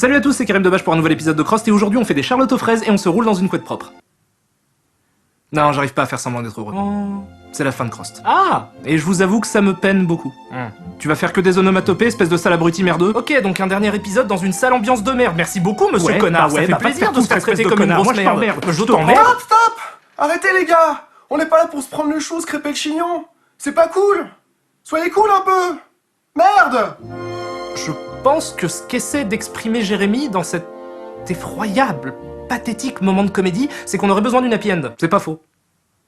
Salut à tous, c'est Karim Debache pour un nouvel épisode de Crost et aujourd'hui on fait des charlottes aux fraises et on se roule dans une couette propre. Non, j'arrive pas à faire semblant d'être heureux. C'est la fin de Crost. Ah! Et je vous avoue que ça me peine beaucoup. Tu vas faire que des onomatopées, espèce de sale abruti merdeux? Ok, donc un dernier épisode dans une sale ambiance de merde. Merci beaucoup, monsieur connard. Ça fait plaisir de se faire traiter comme une grosse merde. Je t'emmerde. Stop! Arrêtez les gars! On n'est pas là pour se prendre le chou, se crêper le chignon. C'est pas cool! Soyez cool un peu! Merde! Je pense que ce qu'essaie d'exprimer Jérémy dans cet effroyable, pathétique moment de comédie, c'est qu'on aurait besoin d'une happy end. C'est pas faux.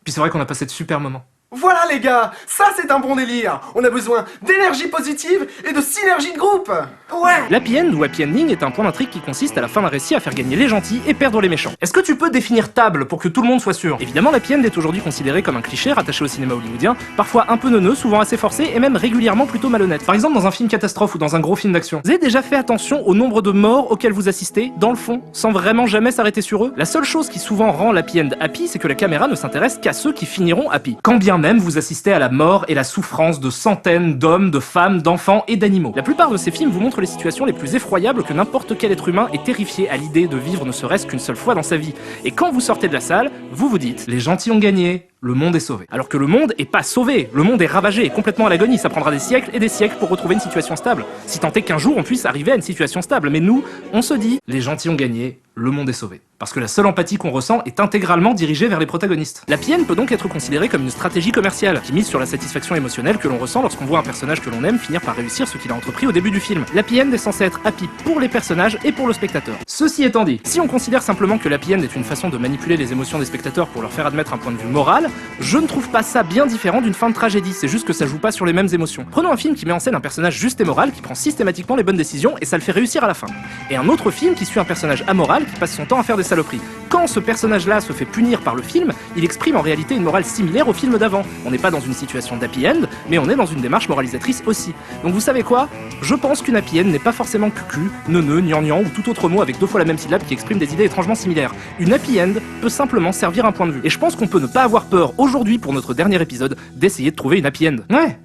Puis c'est vrai qu'on a passé de super moments. Voilà les gars! Ça c'est un bon délire! On a besoin d'énergie positive et de synergie de groupe! Ouais! L'happy end ou happy ending est un point d'intrigue qui consiste à la fin d'un récit à faire gagner les gentils et perdre les méchants. Est-ce que tu peux définir table pour que tout le monde soit sûr? Évidemment, l'happy end est aujourd'hui considéré comme un cliché rattaché au cinéma hollywoodien, parfois un peu neuneux, souvent assez forcé et même régulièrement plutôt malhonnête. Par exemple dans un film catastrophe ou dans un gros film d'action. Vous avez déjà fait attention au nombre de morts auxquels vous assistez, dans le fond, sans vraiment jamais s'arrêter sur eux? La seule chose qui souvent rend l'happy end happy, c'est que la caméra ne s'intéresse qu'à ceux qui finiront happy. Quand bien même vous assistez à la mort et la souffrance de centaines d'hommes, de femmes, d'enfants et d'animaux. La plupart de ces films vous montrent les situations les plus effroyables que n'importe quel être humain est terrifié à l'idée de vivre ne serait-ce qu'une seule fois dans sa vie. Et quand vous sortez de la salle, vous vous dites « Les gentils ont gagné, le monde est sauvé ». Alors que le monde est pas sauvé, le monde est ravagé et complètement à l'agonie, ça prendra des siècles et des siècles pour retrouver une situation stable. Si tant est qu'un jour on puisse arriver à une situation stable, mais nous, on se dit « Les gentils ont gagné, le monde est sauvé ». Parce que la seule empathie qu'on ressent est intégralement dirigée vers les protagonistes. L'happy end peut donc être considérée comme une stratégie commerciale, qui mise sur la satisfaction émotionnelle que l'on ressent lorsqu'on voit un personnage que l'on aime finir par réussir ce qu'il a entrepris au début du film. L'happy end est censé être happy pour les personnages et pour le spectateur. Ceci étant dit, si on considère simplement que l'happy end est une façon de manipuler les émotions des spectateurs pour leur faire admettre un point de vue moral, je ne trouve pas ça bien différent d'une fin de tragédie, c'est juste que ça joue pas sur les mêmes émotions. Prenons un film qui met en scène un personnage juste et moral qui prend systématiquement les bonnes décisions et ça le fait réussir à la fin. Et un autre film qui suit un personnage amoral qui passe son temps à faire des saloperies. Quand ce personnage-là se fait punir par le film, il exprime en réalité une morale similaire au film d'avant. On n'est pas dans une situation d'happy end, mais on est dans une démarche moralisatrice aussi. Donc vous savez quoi? Je pense qu'une happy end n'est pas forcément cucu, neuneu, gnangnan ou tout autre mot avec deux fois la même syllabe qui exprime des idées étrangement similaires. Une happy end peut simplement servir un point de vue. Et je pense qu'on peut ne pas avoir peur aujourd'hui pour notre dernier épisode d'essayer de trouver une happy end. Ouais.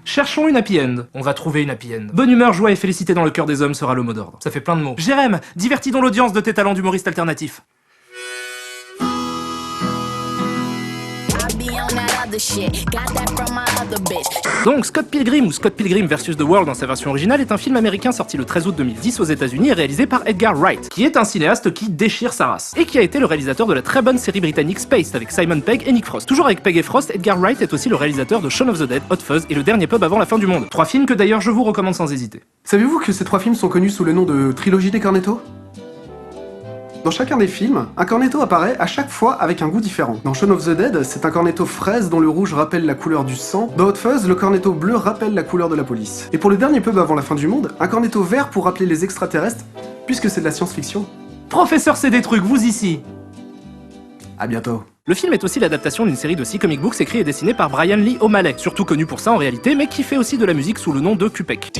Cherchons une happy end. On va trouver une happy end. Bonne humeur, joie et félicité dans le cœur des hommes sera le mot d'ordre. Ça fait plein de mots. Jérém, divertis dans l'audience de tes talents d'humoriste alternatif. Donc Scott Pilgrim ou Scott Pilgrim vs The World dans sa version originale est un film américain sorti le 13 août 2010 aux États-Unis et réalisé par Edgar Wright, qui est un cinéaste qui déchire sa race, et qui a été le réalisateur de la très bonne série britannique Spaced avec Simon Pegg et Nick Frost. Toujours avec Pegg et Frost, Edgar Wright est aussi le réalisateur de Shaun of the Dead, Hot Fuzz et Le Dernier Pub avant la fin du monde. 3 films que d'ailleurs je vous recommande sans hésiter. Savez-vous que ces 3 films sont connus sous le nom de trilogie des Cornetto? Dans chacun des films, un cornetto apparaît à chaque fois avec un goût différent. Dans Shaun of the Dead, c'est un cornetto fraise dont le rouge rappelle la couleur du sang. Dans Hot Fuzz, le cornetto bleu rappelle la couleur de la police. Et pour Le Dernier Pub avant la fin du monde, un cornetto vert pour rappeler les extraterrestres, puisque c'est de la science-fiction. Professeur, c'est des trucs, vous ici. À bientôt. Le film est aussi l'adaptation d'une série de 6 comic books écrits et dessinés par Brian Lee O'Malley, surtout connu pour ça en réalité, mais qui fait aussi de la musique sous le nom de Kupek.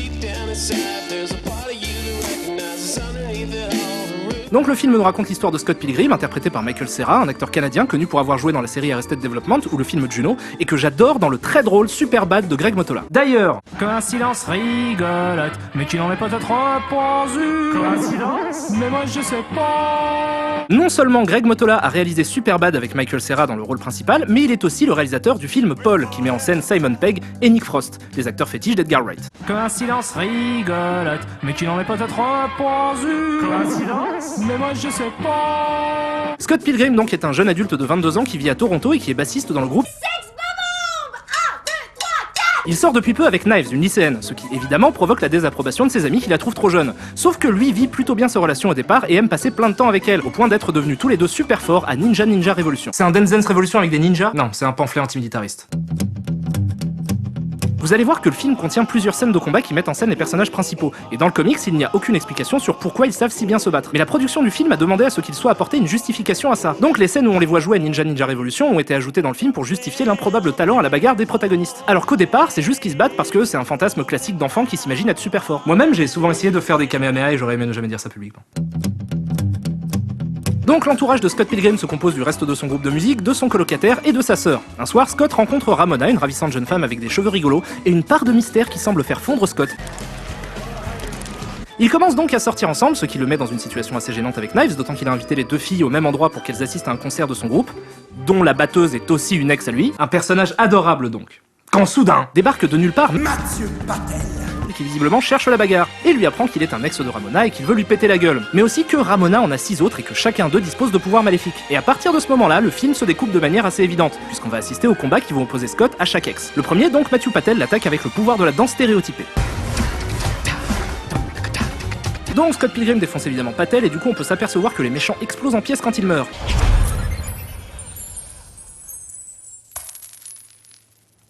Donc le film nous raconte l'histoire de Scott Pilgrim, interprété par Michael Cera, un acteur canadien connu pour avoir joué dans la série Arrested Development ou le film Juno, et que j'adore dans le très drôle Superbad de Greg Mottola. D'ailleurs, coïncidence rigolote, mais qui n'en est peut-être pas une. Coïncidence? Mais moi je sais pas. Non seulement Greg Mottola a réalisé Superbad avec Michael Cera dans le rôle principal, mais il est aussi le réalisateur du film Paul, qui met en scène Simon Pegg et Nick Frost, les acteurs fétiches d'Edgar Wright. Coïncidence rigolote, mais qui n'en est peut-être pas une. Coïncidence? Mais moi je sais pas. Scott Pilgrim donc est un jeune adulte de 22 ans qui vit à Toronto et qui est bassiste dans le groupe Il sort depuis peu avec Knives, une lycéenne, ce qui évidemment provoque la désapprobation de ses amis qui la trouvent trop jeune. Sauf que lui vit plutôt bien sa relation au départ et aime passer plein de temps avec elle, au point d'être devenus tous les deux super forts à Ninja Revolution. C'est un Dance Dance Revolution avec des ninjas? Non, c'est un pamphlet antimilitariste. Vous allez voir que le film contient plusieurs scènes de combat qui mettent en scène les personnages principaux, et dans le comics, il n'y a aucune explication sur pourquoi ils savent si bien se battre. Mais la production du film a demandé à ce qu'il soit apporté une justification à ça. Donc les scènes où on les voit jouer à Ninja Revolution ont été ajoutées dans le film pour justifier l'improbable talent à la bagarre des protagonistes. Alors qu'au départ, c'est juste qu'ils se battent parce que c'est un fantasme classique d'enfant qui s'imagine être super fort. Moi-même, j'ai souvent essayé de faire des Kamehameha et j'aurais aimé ne jamais dire ça publiquement. Donc l'entourage de Scott Pilgrim se compose du reste de son groupe de musique, de son colocataire et de sa sœur. Un soir, Scott rencontre Ramona, une ravissante jeune femme avec des cheveux rigolos, et une part de mystère qui semble faire fondre Scott. Ils commencent donc à sortir ensemble, ce qui le met dans une situation assez gênante avec Knives, d'autant qu'il a invité les deux filles au même endroit pour qu'elles assistent à un concert de son groupe, dont la batteuse est aussi une ex à lui, un personnage adorable donc. Quand soudain, débarque de nulle part Mathieu Patel. qui visiblement cherche la bagarre, et lui apprend qu'il est un ex de Ramona et qu'il veut lui péter la gueule, mais aussi que Ramona en a 6 autres et que chacun d'eux dispose de pouvoirs maléfiques. Et à partir de ce moment-là, le film se découpe de manière assez évidente, puisqu'on va assister aux combats qui vont opposer Scott à chaque ex. Le premier, donc, Mathieu Patel l'attaque avec le pouvoir de la danse stéréotypée. Donc Scott Pilgrim défonce évidemment Patel, et du coup on peut s'apercevoir que les méchants explosent en pièces quand ils meurent.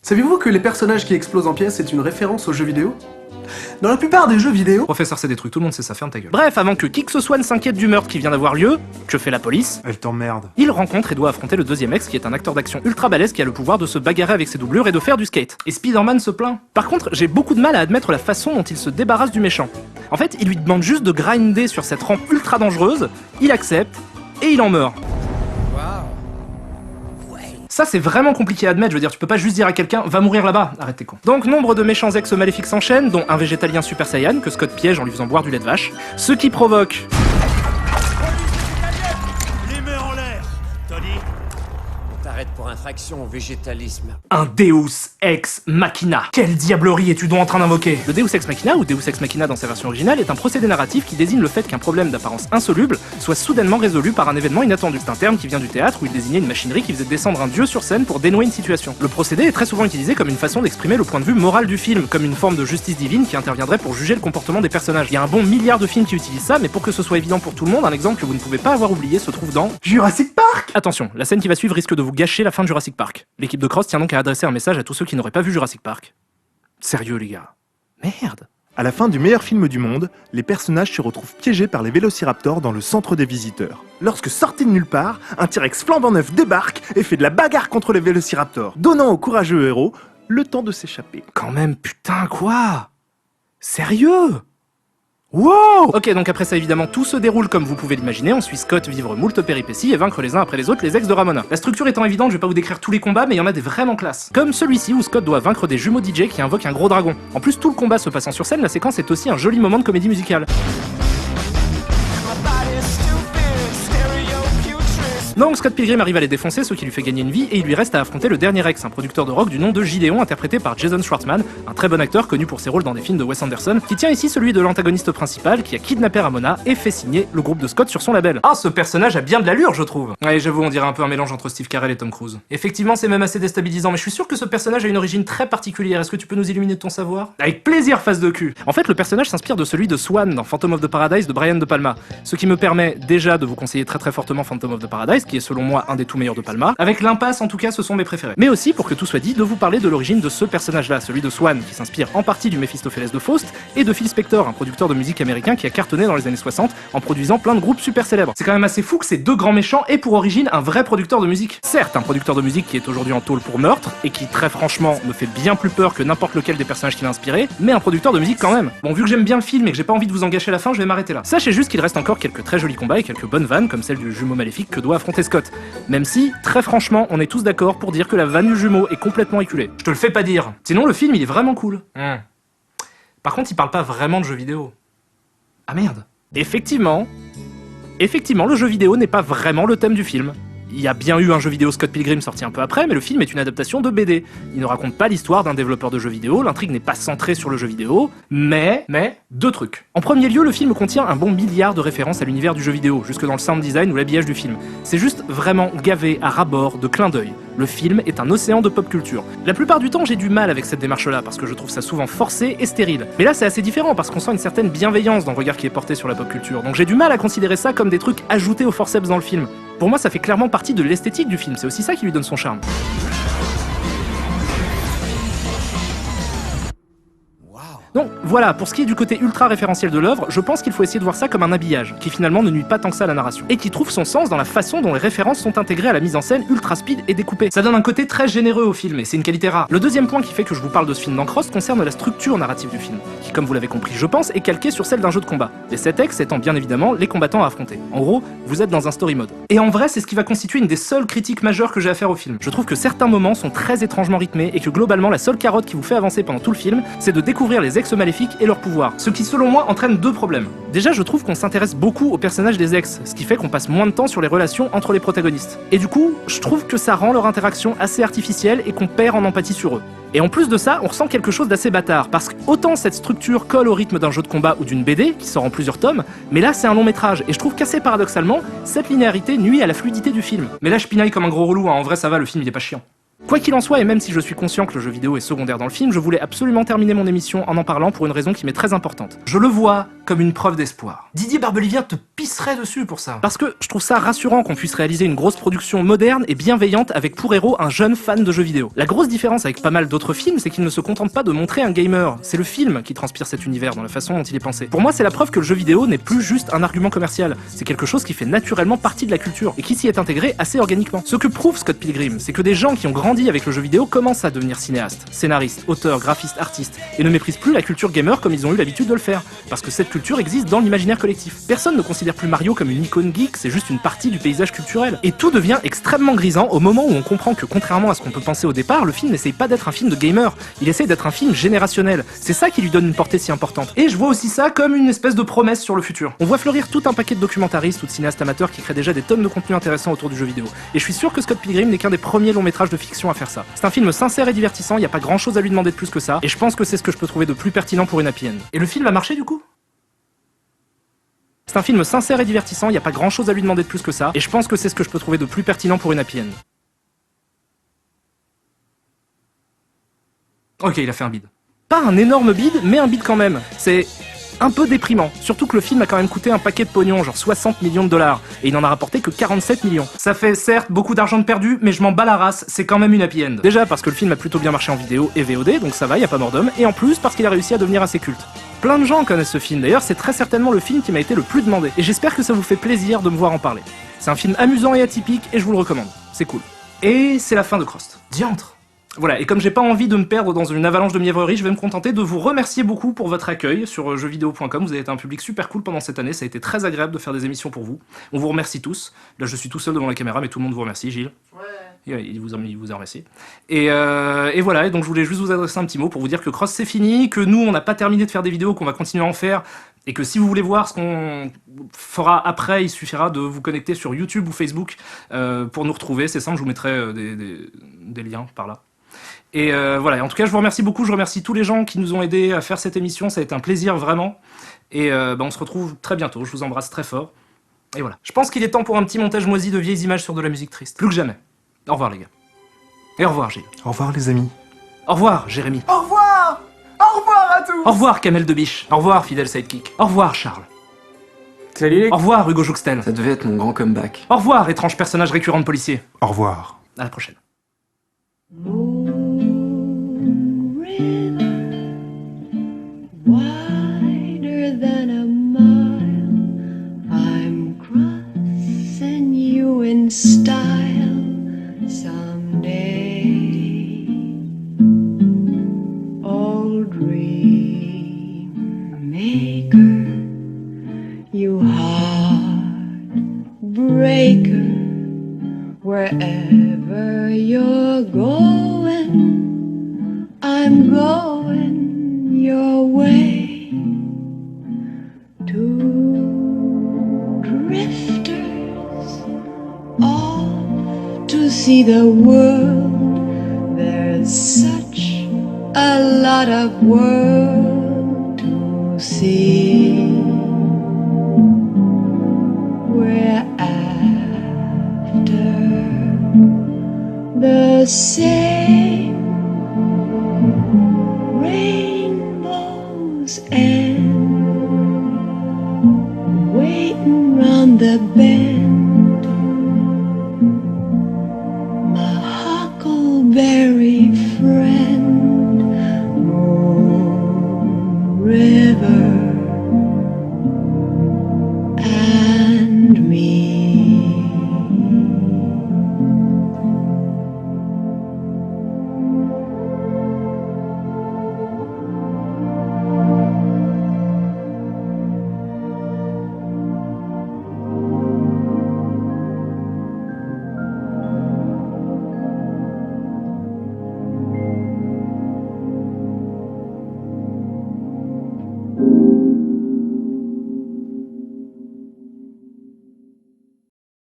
Saviez-vous que les personnages qui explosent en pièces est une référence aux jeux vidéo? Dans la plupart des jeux vidéo... Professeur, c'est des trucs, tout le monde sait ça, ferme ta gueule. Bref, avant que qui que ce soit ne s'inquiète du meurtre qui vient d'avoir lieu, que fait la police? Elle t'emmerde. Il rencontre et doit affronter le deuxième ex qui est un acteur d'action ultra balèze qui a le pouvoir de se bagarrer avec ses doublures et de faire du skate. Et Spider-Man se plaint. Par contre, j'ai beaucoup de mal à admettre la façon dont il se débarrasse du méchant. En fait, il lui demande juste de grinder sur cette rampe ultra dangereuse, il accepte, et il en meurt. Ça c'est vraiment compliqué à admettre, je veux dire, tu peux pas juste dire à quelqu'un va mourir là-bas, arrête tes cons. Donc nombre de méchants ex maléfiques s'enchaînent, dont un végétalien Super Saiyan que Scott piège en lui faisant boire du lait de vache, ce qui provoque... Les mains en l'air. Tony. T'arrêtes pour infraction au végétalisme. un Deus Ex Machina. Quelle diablerie es-tu donc en train d'invoquer? Le Deus Ex Machina, ou Deus Ex Machina dans sa version originale, est un procédé narratif qui désigne le fait qu'un problème d'apparence insoluble soit soudainement résolu par un événement inattendu. C'est un terme qui vient du théâtre où il désignait une machinerie qui faisait descendre un dieu sur scène pour dénouer une situation. Le procédé est très souvent utilisé comme une façon d'exprimer le point de vue moral du film, comme une forme de justice divine qui interviendrait pour juger le comportement des personnages. Il y a un bon milliard de films qui utilisent ça, mais pour que ce soit évident pour tout le monde, un exemple que vous ne pouvez pas avoir oublié se trouve dans Jurassic Park! Attention, la scène qui va suivre risque de vous gâcher la fin de Jurassic Park. L'équipe de Cross tient donc à adresser un message à tous ceux qui n'auraient pas vu Jurassic Park. Sérieux les gars. Merde. À la fin du meilleur film du monde, les personnages se retrouvent piégés par les vélociraptors dans le centre des visiteurs. Lorsque, sorti de nulle part, un T-Rex flambant neuf débarque et fait de la bagarre contre les vélociraptors, donnant au courageux héros le temps de s'échapper. Quand même, putain, quoi? Sérieux? Wow! Ok, donc après ça, évidemment, tout se déroule comme vous pouvez l'imaginer. On suit Scott vivre moult péripéties et vaincre les uns après les autres les ex de Ramona. La structure étant évidente, je vais pas vous décrire tous les combats, mais il y en a des vraiment classe. Comme celui-ci où Scott doit vaincre des jumeaux DJ qui invoquent un gros dragon. En plus, tout le combat se passant sur scène, la séquence est aussi un joli moment de comédie musicale. Donc Scott Pilgrim arrive à les défoncer, ce qui lui fait gagner une vie, et il lui reste à affronter le dernier ex, un producteur de rock du nom de Gideon, interprété par Jason Schwartzman, un très bon acteur connu pour ses rôles dans des films de Wes Anderson, qui tient ici celui de l'antagoniste principal, qui a kidnappé Ramona et fait signer le groupe de Scott sur son label. Ah, ce personnage a bien de l'allure, je trouve. Ouais, j'avoue, on dirait un peu un mélange entre Steve Carell et Tom Cruise. Effectivement, c'est même assez déstabilisant, mais je suis sûr que ce personnage a une origine très particulière. Est-ce que tu peux nous illuminer de ton savoir? Avec plaisir, face de cul. En fait, le personnage s'inspire de celui de Swan dans Phantom of the Paradise de Brian De Palma, ce qui me permet déjà de vous conseiller très fortement Phantom of the Paradise, qui est selon moi un des tout meilleurs de Palma. Avec l'impasse, en tout cas, ce sont mes préférés. Mais aussi, pour que tout soit dit, de vous parler de l'origine de ce personnage-là, celui de Swan, qui s'inspire en partie du Méphistophélès de Faust, et de Phil Spector, un producteur de musique américain qui a cartonné dans les années 60 en produisant plein de groupes super célèbres. C'est quand même assez fou que ces deux grands méchants aient pour origine un vrai producteur de musique. Certes, un producteur de musique qui est aujourd'hui en tôle pour meurtre, et qui, très franchement, me fait bien plus peur que n'importe lequel des personnages qu'il a inspiré, mais un producteur de musique quand même. Bon, vu que j'aime bien le film et que j'ai pas envie de vous en gâcher la fin, je vais m'arrêter là. Sachez juste qu'il reste encore quelques très jolis combats et quelques bonnes vannes, comme celle du jumeau maléfique que doit affronter Scott. Même si, très franchement, on est tous d'accord pour dire que la vanne du jumeau est complètement éculée. Je te le fais pas dire. Sinon, le film, il est vraiment cool. Par contre, il parle pas vraiment de jeux vidéo. Ah merde. Effectivement, le jeu vidéo n'est pas vraiment le thème du film. Il y a bien eu un jeu vidéo Scott Pilgrim sorti un peu après, mais le film est une adaptation de BD. Il ne raconte pas l'histoire d'un développeur de jeux vidéo, l'intrigue n'est pas centrée sur le jeu vidéo, mais, deux trucs. En premier lieu, le film contient un bon milliard de références à l'univers du jeu vidéo, jusque dans le sound design ou l'habillage du film. C'est juste vraiment gavé à ras-bord de clins d'œil. Le film est un océan de pop culture. La plupart du temps, j'ai du mal avec cette démarche-là, parce que je trouve ça souvent forcé et stérile. Mais là, c'est assez différent, parce qu'on sent une certaine bienveillance dans le regard qui est porté sur la pop culture. Donc j'ai du mal à considérer ça comme des trucs ajoutés au forceps dans le film. Pour moi, ça fait clairement partie de l'esthétique du film, c'est aussi ça qui lui donne son charme. Donc voilà, pour ce qui est du côté ultra référentiel de l'œuvre, je pense qu'il faut essayer de voir ça comme un habillage, qui finalement ne nuit pas tant que ça à la narration, et qui trouve son sens dans la façon dont les références sont intégrées à la mise en scène ultra speed et découpée. Ça donne un côté très généreux au film, et c'est une qualité rare. Le deuxième point qui fait que je vous parle de ce film d'Ancross concerne la structure narrative du film, qui comme vous l'avez compris je pense, est calquée sur celle d'un jeu de combat, les 7 ex étant bien évidemment les combattants à affronter. En gros, vous êtes dans un story mode. Et en vrai, c'est ce qui va constituer une des seules critiques majeures que j'ai à faire au film. Je trouve que certains moments sont très étrangement rythmés, et que globalement la seule carotte qui vous fait avancer pendant tout le film, c'est de découvrir les ex maléfiques maléfiques et leurs pouvoirs. Ce qui selon moi entraîne deux problèmes. Déjà, je trouve qu'on s'intéresse beaucoup aux personnages des ex, ce qui fait qu'on passe moins de temps sur les relations entre les protagonistes. Et du coup, je trouve que ça rend leur interaction assez artificielle et qu'on perd en empathie sur eux. Et en plus de ça, on ressent quelque chose d'assez bâtard, parce qu'autant cette structure colle au rythme d'un jeu de combat ou d'une BD, qui sort en plusieurs tomes, mais là c'est un long métrage, et je trouve qu'assez paradoxalement, cette linéarité nuit à la fluidité du film. Mais là je pinaille comme un gros relou, hein. En vrai ça va, le film il est pas chiant. Quoi qu'il en soit, et même si je suis conscient que le jeu vidéo est secondaire dans le film, je voulais absolument terminer mon émission en parlant pour une raison qui m'est très importante. Je le vois comme une preuve d'espoir. Didier Barbelivien te pisserait dessus pour ça. Parce que je trouve ça rassurant qu'on puisse réaliser une grosse production moderne et bienveillante avec pour héros un jeune fan de jeux vidéo. La grosse différence avec pas mal d'autres films, c'est qu'il ne se contente pas de montrer un gamer. C'est le film qui transpire cet univers dans la façon dont il est pensé. Pour moi, c'est la preuve que le jeu vidéo n'est plus juste un argument commercial. C'est quelque chose qui fait naturellement partie de la culture et qui s'y est intégré assez organiquement. Ce que prouve Scott Pilgrim, c'est que des gens qui ont grandi avec le jeu vidéo commencent à devenir cinéastes, scénaristes, auteurs, graphistes, artistes, et ne méprisent plus la culture gamer comme ils ont eu l'habitude de le faire, parce que cette culture existe dans l'imaginaire collectif. Personne ne considère plus Mario comme une icône geek, c'est juste une partie du paysage culturel. Et tout devient extrêmement grisant au moment où on comprend que, contrairement à ce qu'on peut penser au départ, le film n'essaye pas d'être un film de gamer, il essaye d'être un film générationnel. C'est ça qui lui donne une portée si importante. Et je vois aussi ça comme une espèce de promesse sur le futur. On voit fleurir tout un paquet de documentaristes ou de cinéastes amateurs qui créent déjà des tonnes de contenu intéressant autour du jeu vidéo. Et je suis sûr que Scott Pilgrim n'est qu'un des premiers longs métrages de fiction à faire ça. C'est un film sincère et divertissant, il n'y a pas grand chose à lui demander de plus que ça, et je pense que c'est ce que je peux trouver de plus pertinent pour une happy end. Et le film a marché du coup ? C'est un film sincère et divertissant, il n'y a pas grand chose à lui demander de plus que ça, et je pense que c'est ce que je peux trouver de plus pertinent pour une happy end. Ok, il a fait un bide. Pas un énorme bide, mais un bide quand même. C'est un peu déprimant, surtout que le film a quand même coûté un paquet de pognon, genre 60 millions de dollars, et il n'en a rapporté que 47 millions. Ça fait certes beaucoup d'argent de perdu, mais je m'en bats la race, c'est quand même une happy end. Déjà parce que le film a plutôt bien marché en vidéo et VOD, donc ça va, y a pas mort d'homme, et en plus parce qu'il a réussi à devenir assez culte. Plein de gens connaissent ce film, d'ailleurs c'est très certainement le film qui m'a été le plus demandé, et j'espère que ça vous fait plaisir de me voir en parler. C'est un film amusant et atypique, et je vous le recommande, c'est cool. Et c'est la fin de Crost. Diantre. Voilà, et comme j'ai pas envie de me perdre dans une avalanche de mièvreries, je vais me contenter de vous remercier beaucoup pour votre accueil sur jeuxvideo.com. Vous avez été un public super cool pendant cette année, ça a été très agréable de faire des émissions pour vous. On vous remercie tous. Là, je suis tout seul devant la caméra, mais tout le monde vous remercie, Gilles. Ouais. Il vous a remercié. Et voilà, et donc je voulais juste vous adresser un petit mot pour vous dire que Cross c'est fini, que nous on n'a pas terminé de faire des vidéos, qu'on va continuer à en faire, et que si vous voulez voir ce qu'on fera après, il suffira de vous connecter sur YouTube ou Facebook pour nous retrouver. C'est simple, je vous mettrai des liens par là. Et voilà, en tout cas je vous remercie beaucoup, je remercie tous les gens qui nous ont aidés à faire cette émission, ça a été un plaisir vraiment, et on se retrouve très bientôt, je vous embrasse très fort, et voilà. Je pense qu'il est temps pour un petit montage moisi de vieilles images sur de la musique triste, plus que jamais. Au revoir les gars. Et au revoir Gilles. Au revoir les amis. Au revoir Jérémy. Au revoir! Au revoir à tous! Au revoir Kamel Debiche. Au revoir fidèle sidekick. Au revoir Charles. Salut les... Au revoir Hugo Jouxten. Ça devait être mon grand comeback. Au revoir étrange personnage récurrent de policier. Au revoir. À la prochaine. Wider than a mile, I'm crossing you in style someday. Old dream maker, you heartbreaker, wherever you're going, I'm going your way. Two drifters off to see the world. There's such a lot of world to see. We're after the same rainbows and waiting round the bend.